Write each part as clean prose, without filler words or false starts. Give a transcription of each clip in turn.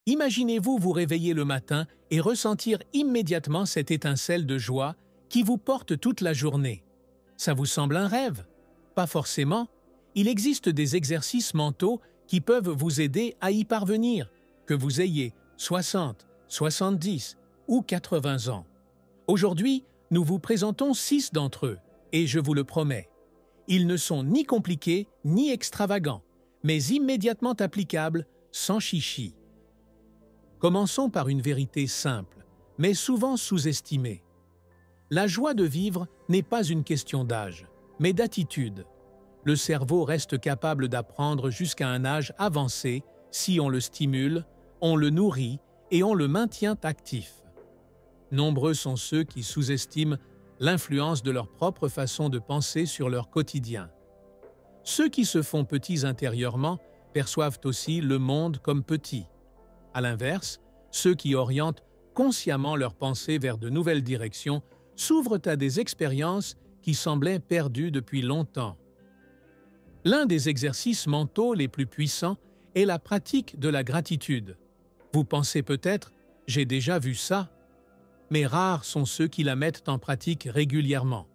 Imaginez-vous vous réveiller le matin et ressentir immédiatement cette étincelle de joie qui vous porte toute la journée. Ça vous semble un rêve? Pas forcément. Il existe des exercices mentaux qui peuvent vous aider à y parvenir, que vous ayez 60, 70 ou 80 ans. Aujourd'hui, nous vous présentons 6 d'entre eux, et je vous le promets. Ils ne sont ni compliqués ni extravagants, mais immédiatement applicables, sans chichi. Commençons par une vérité simple, mais souvent sous-estimée. La joie de vivre n'est pas une question d'âge, mais d'attitude. Le cerveau reste capable d'apprendre jusqu'à un âge avancé si on le stimule, on le nourrit et on le maintient actif. Nombreux sont ceux qui sous-estiment l'influence de leur propre façon de penser sur leur quotidien. Ceux qui se font petits intérieurement perçoivent aussi le monde comme petit. À l'inverse, ceux qui orientent consciemment leurs pensées vers de nouvelles directions s'ouvrent à des expériences qui semblaient perdues depuis longtemps. L'un des exercices mentaux les plus puissants est la pratique de la gratitude. Vous pensez peut-être « j'ai déjà vu ça », mais rares sont ceux qui la mettent en pratique régulièrement.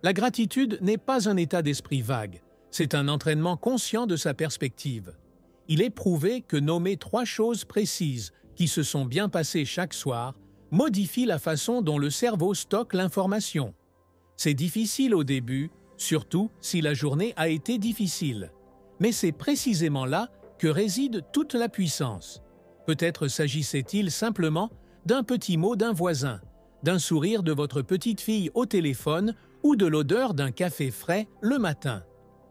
La gratitude n'est pas un état d'esprit vague, c'est un entraînement conscient de sa perspective. Il est prouvé que nommer 3 choses précises qui se sont bien passées chaque soir modifie la façon dont le cerveau stocke l'information. C'est difficile au début, surtout si la journée a été difficile. Mais c'est précisément là que réside toute la puissance. Peut-être s'agissait-il simplement d'un petit mot d'un voisin, d'un sourire de votre petite fille au téléphone ou de l'odeur d'un café frais le matin.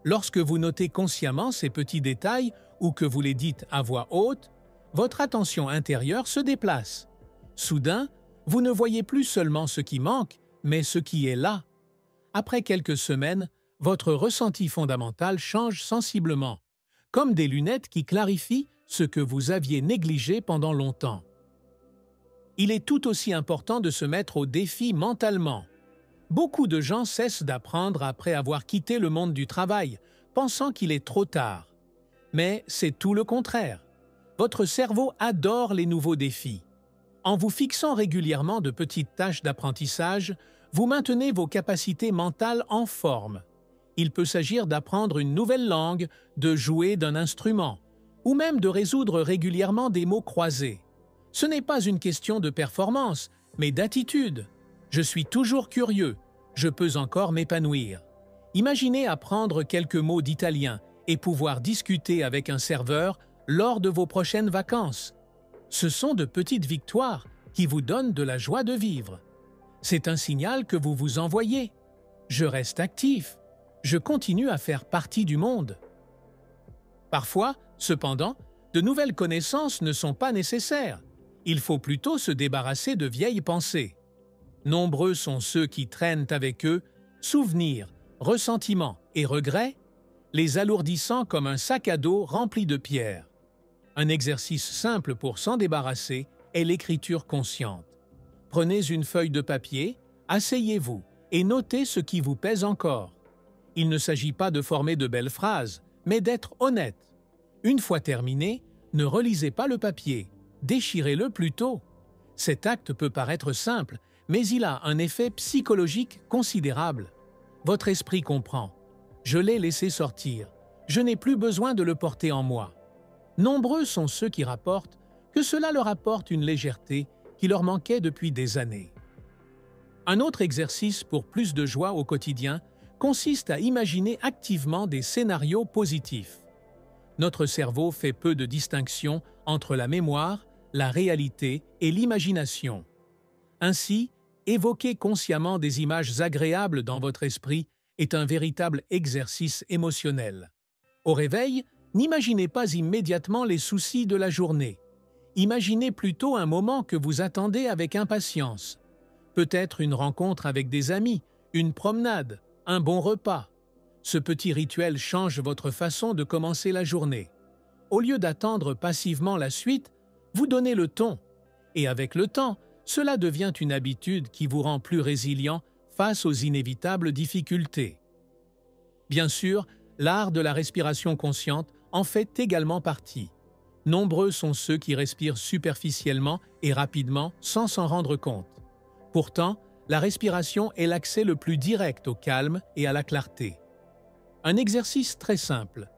Lorsque vous notez consciemment ces petits détails ou que vous les dites à voix haute, votre attention intérieure se déplace. Soudain, vous ne voyez plus seulement ce qui manque, mais ce qui est là. Après quelques semaines, votre ressenti fondamental change sensiblement, comme des lunettes qui clarifient ce que vous aviez négligé pendant longtemps. Il est tout aussi important de se mettre au défi mentalement. Beaucoup de gens cessent d'apprendre après avoir quitté le monde du travail, pensant qu'il est trop tard. Mais c'est tout le contraire. Votre cerveau adore les nouveaux défis. En vous fixant régulièrement de petites tâches d'apprentissage, vous maintenez vos capacités mentales en forme. Il peut s'agir d'apprendre une nouvelle langue, de jouer d'un instrument, ou même de résoudre régulièrement des mots croisés. Ce n'est pas une question de performance, mais d'attitude. Je suis toujours curieux, je peux encore m'épanouir. Imaginez apprendre quelques mots d'italien et pouvoir discuter avec un serveur lors de vos prochaines vacances. Ce sont de petites victoires qui vous donnent de la joie de vivre. C'est un signal que vous vous envoyez. Je reste actif. Je continue à faire partie du monde. Parfois, cependant, de nouvelles connaissances ne sont pas nécessaires. Il faut plutôt se débarrasser de vieilles pensées. Nombreux sont ceux qui traînent avec eux souvenirs, ressentiments et regrets, les alourdissant comme un sac à dos rempli de pierres. Un exercice simple pour s'en débarrasser est l'écriture consciente. Prenez une feuille de papier, asseyez-vous et notez ce qui vous pèse encore. Il ne s'agit pas de former de belles phrases, mais d'être honnête. Une fois terminé, ne relisez pas le papier, déchirez-le plutôt. Cet acte peut paraître simple, mais il a un effet psychologique considérable. Votre esprit comprend. Je l'ai laissé sortir. Je n'ai plus besoin de le porter en moi. Nombreux sont ceux qui rapportent que cela leur apporte une légèreté qui leur manquait depuis des années. Un autre exercice pour plus de joie au quotidien consiste à imaginer activement des scénarios positifs. Notre cerveau fait peu de distinction entre la mémoire, la réalité et l'imagination. Ainsi, évoquer consciemment des images agréables dans votre esprit est un véritable exercice émotionnel. Au réveil, n'imaginez pas immédiatement les soucis de la journée. Imaginez plutôt un moment que vous attendez avec impatience. Peut-être une rencontre avec des amis, une promenade, un bon repas. Ce petit rituel change votre façon de commencer la journée. Au lieu d'attendre passivement la suite, vous donnez le ton. Et avec le temps, cela devient une habitude qui vous rend plus résilient face aux inévitables difficultés. Bien sûr, l'art de la respiration consciente en fait également partie. Nombreux sont ceux qui respirent superficiellement et rapidement sans s'en rendre compte. Pourtant, la respiration est l'accès le plus direct au calme et à la clarté. Un exercice très simple.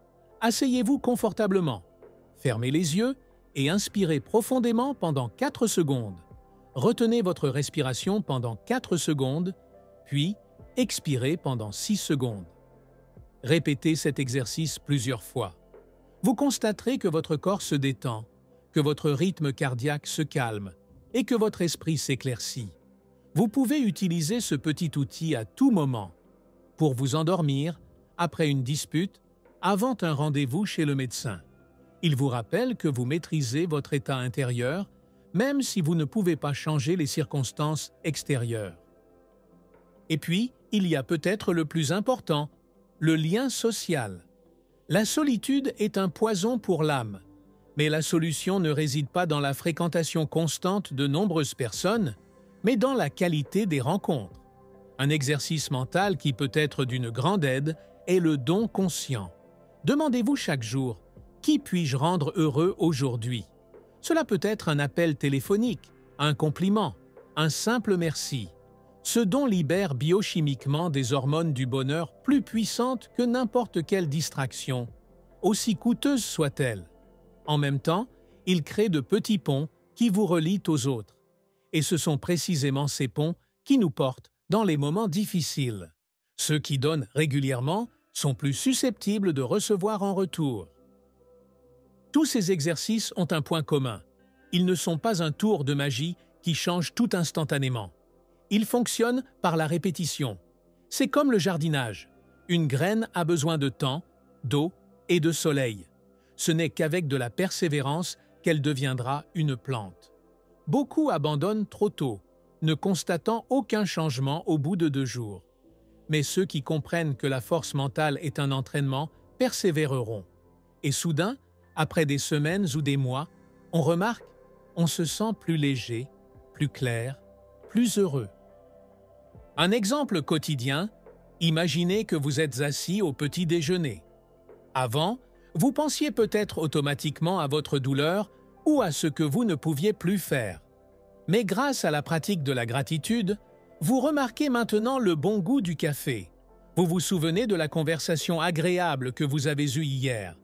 Asseyez-vous confortablement, fermez les yeux et inspirez profondément pendant 4 secondes. Retenez votre respiration pendant 4 secondes, puis expirez pendant 6 secondes. Répétez cet exercice plusieurs fois. Vous constaterez que votre corps se détend, que votre rythme cardiaque se calme et que votre esprit s'éclaircit. Vous pouvez utiliser ce petit outil à tout moment, pour vous endormir, après une dispute, avant un rendez-vous chez le médecin. Il vous rappelle que vous maîtrisez votre état intérieur, même si vous ne pouvez pas changer les circonstances extérieures. Et puis, il y a peut-être le plus important, le lien social. La solitude est un poison pour l'âme, mais la solution ne réside pas dans la fréquentation constante de nombreuses personnes, mais dans la qualité des rencontres. Un exercice mental qui peut être d'une grande aide est le don conscient. Demandez-vous chaque jour « Qui puis-je rendre heureux aujourd'hui ?» Cela peut être un appel téléphonique, un compliment, un simple merci. Ce don libère biochimiquement des hormones du bonheur plus puissantes que n'importe quelle distraction, aussi coûteuse soit-elle. En même temps, il crée de petits ponts qui vous relient aux autres. Et ce sont précisément ces ponts qui nous portent dans les moments difficiles. Ceux qui donnent régulièrement sont plus susceptibles de recevoir en retour. Tous ces exercices ont un point commun. Ils ne sont pas un tour de magie qui change tout instantanément. Ils fonctionnent par la répétition. C'est comme le jardinage. Une graine a besoin de temps, d'eau et de soleil. Ce n'est qu'avec de la persévérance qu'elle deviendra une plante. Beaucoup abandonnent trop tôt, ne constatant aucun changement au bout de 2 jours. Mais ceux qui comprennent que la force mentale est un entraînement persévéreront. Et soudain, après des semaines ou des mois, on remarque, on se sent plus léger, plus clair, plus heureux. Un exemple quotidien, imaginez que vous êtes assis au petit déjeuner. Avant, vous pensiez peut-être automatiquement à votre douleur ou à ce que vous ne pouviez plus faire. Mais grâce à la pratique de la gratitude, vous remarquez maintenant le bon goût du café. Vous vous souvenez de la conversation agréable que vous avez eue hier.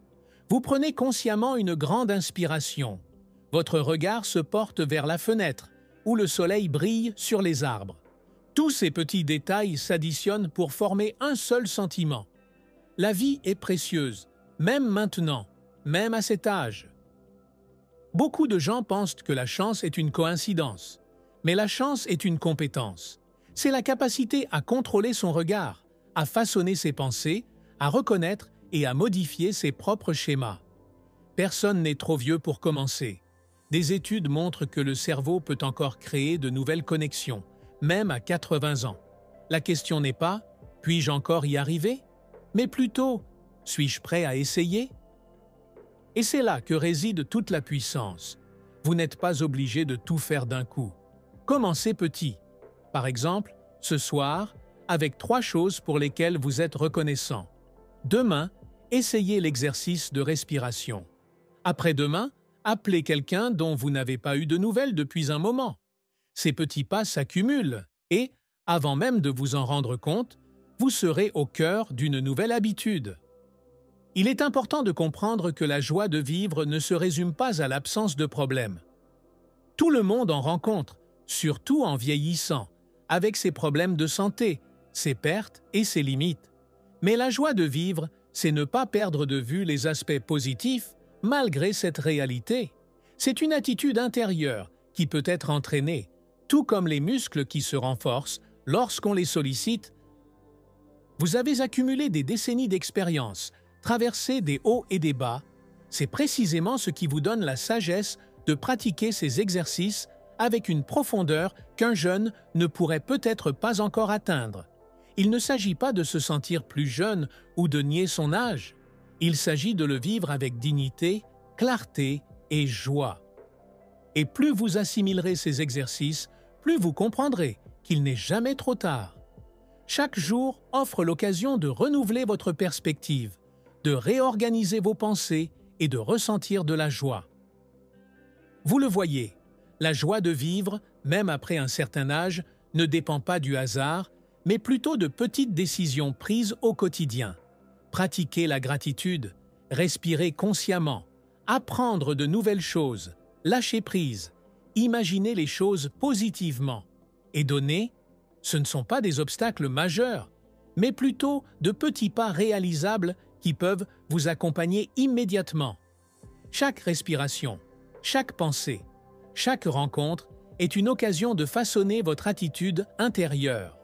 Vous prenez consciemment une grande inspiration. Votre regard se porte vers la fenêtre, où le soleil brille sur les arbres. Tous ces petits détails s'additionnent pour former un seul sentiment. La vie est précieuse, même maintenant, même à cet âge. Beaucoup de gens pensent que la chance est une coïncidence, mais la chance est une compétence. C'est la capacité à contrôler son regard, à façonner ses pensées, à reconnaître et à modifier ses propres schémas. Personne n'est trop vieux pour commencer. Des études montrent que le cerveau peut encore créer de nouvelles connexions, même à 80 ans. La question n'est pas « puis-je encore y arriver ?» mais plutôt « suis-je prêt à essayer ?» Et c'est là que réside toute la puissance. Vous n'êtes pas obligé de tout faire d'un coup. Commencez petit. Par exemple, ce soir, avec 3 choses pour lesquelles vous êtes reconnaissant. Demain, essayez l'exercice de respiration. Après-demain, appelez quelqu'un dont vous n'avez pas eu de nouvelles depuis un moment. Ces petits pas s'accumulent et, avant même de vous en rendre compte, vous serez au cœur d'une nouvelle habitude. Il est important de comprendre que la joie de vivre ne se résume pas à l'absence de problèmes. Tout le monde en rencontre, surtout en vieillissant, avec ses problèmes de santé, ses pertes et ses limites. Mais la joie de vivre, c'est ne pas perdre de vue les aspects positifs malgré cette réalité. C'est une attitude intérieure qui peut être entraînée, tout comme les muscles qui se renforcent lorsqu'on les sollicite. Vous avez accumulé des décennies d'expérience, traversé des hauts et des bas. C'est précisément ce qui vous donne la sagesse de pratiquer ces exercices avec une profondeur qu'un jeune ne pourrait peut-être pas encore atteindre. Il ne s'agit pas de se sentir plus jeune ou de nier son âge. Il s'agit de le vivre avec dignité, clarté et joie. Et plus vous assimilerez ces exercices, plus vous comprendrez qu'il n'est jamais trop tard. Chaque jour offre l'occasion de renouveler votre perspective, de réorganiser vos pensées et de ressentir de la joie. Vous le voyez, la joie de vivre, même après un certain âge, ne dépend pas du hasard, mais plutôt de petites décisions prises au quotidien. Pratiquer la gratitude, respirer consciemment, apprendre de nouvelles choses, lâcher prise, imaginer les choses positivement et donner, ce ne sont pas des obstacles majeurs, mais plutôt de petits pas réalisables qui peuvent vous accompagner immédiatement. Chaque respiration, chaque pensée, chaque rencontre est une occasion de façonner votre attitude intérieure.